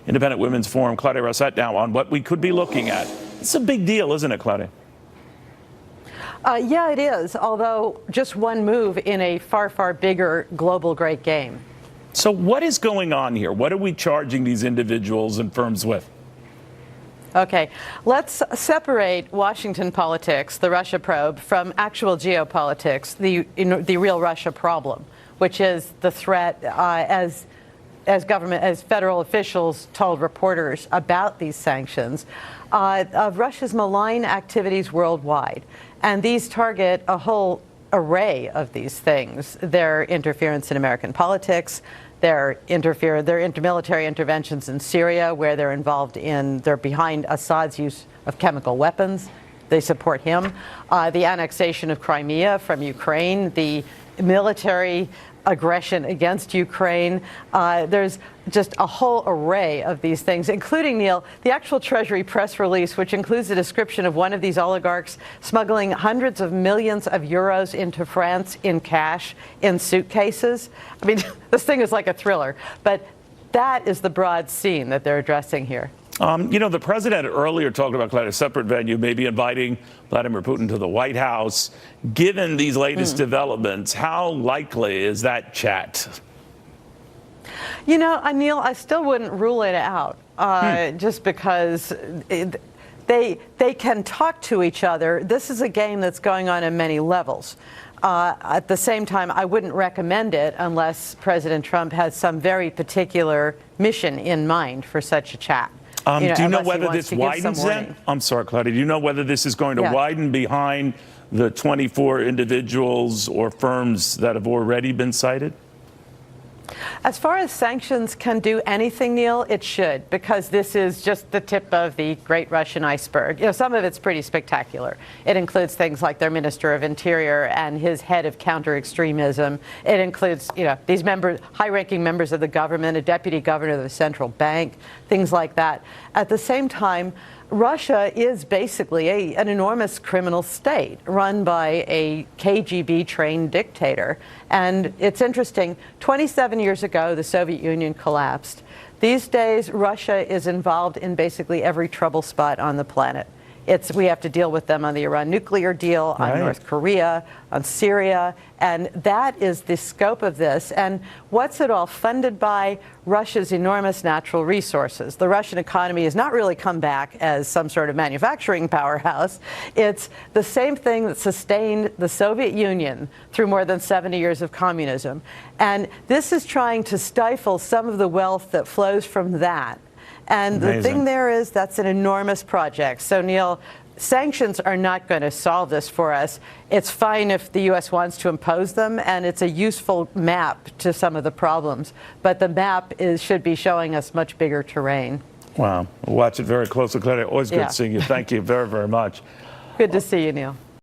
Independent Women's Forum, Claudia Rosset, now on what we could be looking at. It's a big deal, isn't it, Claudia? Yeah, it is, although just one move in a far, far bigger global great game. So what is going on here? What are we charging these individuals and firms with? Okay, let's separate Washington politics, the Russia probe, from actual geopolitics, the real Russia problem, which is the threat as federal officials told reporters about these sanctions, of Russia's malign activities worldwide. And these target a whole array of these things: their interference in American politics, their military interventions in Syria, where they're behind Assad's use of chemical weapons. They support him. The annexation of Crimea from Ukraine, the military aggression against Ukraine. There's just a whole array of these things, including, Neil, the actual Treasury press release, which includes a description of one of these oligarchs smuggling hundreds of millions of euros into France in cash in suitcases. I mean, this thing is like a thriller, but that is the broad scene that they're addressing here. You know, the president earlier talked about a separate venue, maybe inviting Vladimir Putin to the White House. Given these latest developments, how likely is that chat? You know, Neil, I still wouldn't rule it out, just because they can talk to each other. This is a game that's going on many levels. At the same time, I wouldn't recommend it unless President Trump has some very particular mission in mind for such a chat. Do you know whether this widens then? I'm sorry, Claudia. Do you know whether this is going to widen behind the 24 individuals or firms that have already been cited? As far as sanctions can do anything, Neil, it should, because this is just the tip of the great Russian iceberg. You know, some of it's pretty spectacular. It includes things like their Minister of Interior and his head of counter-extremism. It includes, you know, these high-ranking members of the government, a deputy governor of the central bank, things like that. At the same time, Russia is basically an enormous criminal state run by a KGB-trained dictator. And it's interesting, 27 years ago, the Soviet Union collapsed. These days, Russia is involved in basically every trouble spot on the planet. We have to deal with them on the Iran nuclear deal, on North Korea, on Syria, and that is the scope of this. And what's it all funded by? Russia's enormous natural resources. The Russian economy has not really come back as some sort of manufacturing powerhouse. It's the same thing that sustained the Soviet Union through more than 70 years of communism. And this is trying to stifle some of the wealth that flows from that. And the thing there is, that's an enormous project. So, Neil, sanctions are not going to solve this for us. It's fine if the U.S. wants to impose them, and it's a useful map to some of the problems. But the map should be showing us much bigger terrain. Wow. We'll watch it very closely, Claudia. Always good seeing you. Thank you very, very much. Good to see you, Neil.